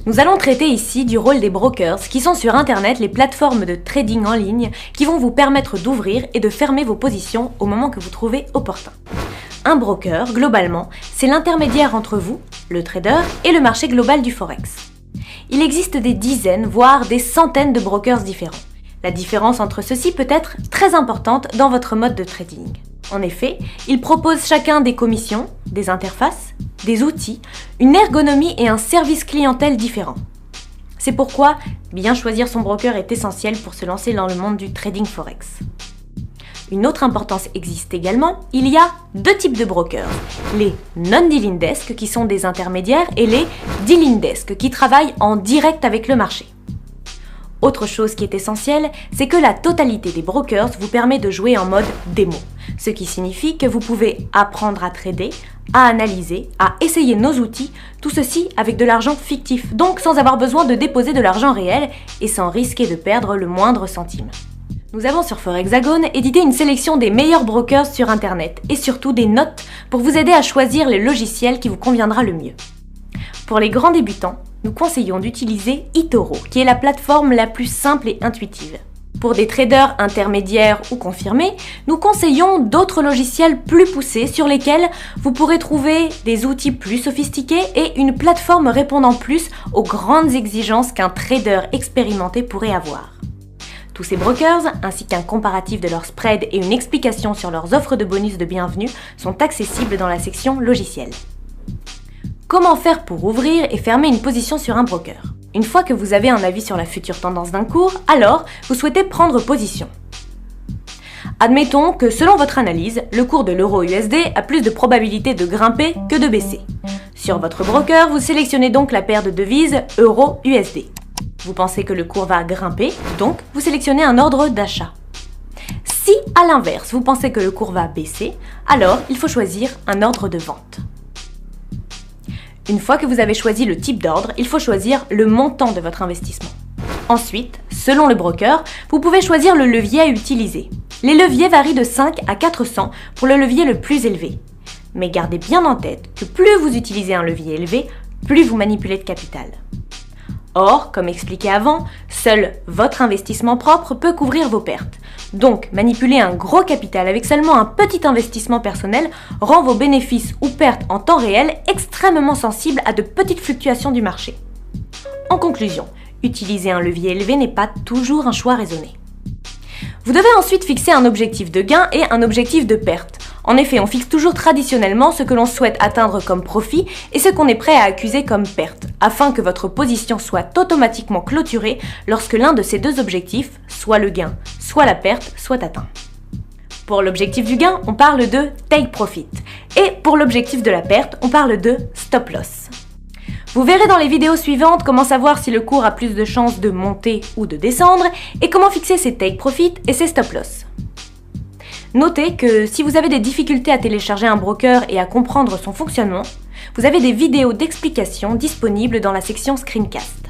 Nous allons traiter ici du rôle des brokers qui sont sur internet les plateformes de trading en ligne qui vont vous permettre d'ouvrir et de fermer vos positions au moment que vous trouvez opportun. Un broker, globalement, c'est l'intermédiaire entre vous, le trader, et le marché global du Forex. Il existe des dizaines, voire des centaines de brokers différents. La différence entre ceux-ci peut être très importante dans votre mode de trading. En effet, ils proposent chacun des commissions, des interfaces, des outils, une ergonomie et un service clientèle différents. C'est pourquoi bien choisir son broker est essentiel pour se lancer dans le monde du trading Forex. Une autre importance existe également, il y a deux types de brokers, les non-dealing desk qui sont des intermédiaires et les dealing desk qui travaillent en direct avec le marché. Autre chose qui est essentielle, c'est que la totalité des brokers vous permet de jouer en mode démo, ce qui signifie que vous pouvez apprendre à trader, à analyser, à essayer nos outils, tout ceci avec de l'argent fictif, donc sans avoir besoin de déposer de l'argent réel et sans risquer de perdre le moindre centime. Nous avons sur Forexagone édité une sélection des meilleurs brokers sur internet et surtout des notes pour vous aider à choisir le logiciel qui vous conviendra le mieux. Pour les grands débutants, nous conseillons d'utiliser eToro, qui est la plateforme la plus simple et intuitive. Pour des traders intermédiaires ou confirmés, nous conseillons d'autres logiciels plus poussés sur lesquels vous pourrez trouver des outils plus sophistiqués et une plateforme répondant plus aux grandes exigences qu'un trader expérimenté pourrait avoir. Tous ces brokers, ainsi qu'un comparatif de leur spread et une explication sur leurs offres de bonus de bienvenue, sont accessibles dans la section logiciels. Comment faire pour ouvrir et fermer une position sur un broker? Une fois que vous avez un avis sur la future tendance d'un cours, alors vous souhaitez prendre position. Admettons que selon votre analyse, le cours de l'euro-USD a plus de probabilité de grimper que de baisser. Sur votre broker, vous sélectionnez donc la paire de devises euro-USD. Vous pensez que le cours va grimper, donc vous sélectionnez un ordre d'achat. Si, à l'inverse, vous pensez que le cours va baisser, alors il faut choisir un ordre de vente. Une fois que vous avez choisi le type d'ordre, il faut choisir le montant de votre investissement. Ensuite, selon le broker, vous pouvez choisir le levier à utiliser. Les leviers varient de 5 à 400 pour le levier le plus élevé. Mais gardez bien en tête que plus vous utilisez un levier élevé, plus vous manipulez de capital. Or, comme expliqué avant, seul votre investissement propre peut couvrir vos pertes. Donc, manipuler un gros capital avec seulement un petit investissement personnel rend vos bénéfices ou pertes en temps réel extrêmement sensibles à de petites fluctuations du marché. En conclusion, utiliser un levier élevé n'est pas toujours un choix raisonné. Vous devez ensuite fixer un objectif de gain et un objectif de perte. En effet, on fixe toujours traditionnellement ce que l'on souhaite atteindre comme profit et ce qu'on est prêt à accuser comme perte, afin que votre position soit automatiquement clôturée lorsque l'un de ces deux objectifs, soit le gain, soit la perte, soit atteint. Pour l'objectif du gain, on parle de take profit, et pour l'objectif de la perte, on parle de stop loss. Vous verrez dans les vidéos suivantes comment savoir si le cours a plus de chances de monter ou de descendre et comment fixer ses take profit et ses stop loss. Notez que si vous avez des difficultés à télécharger un broker et à comprendre son fonctionnement, vous avez des vidéos d'explication disponibles dans la section screencast.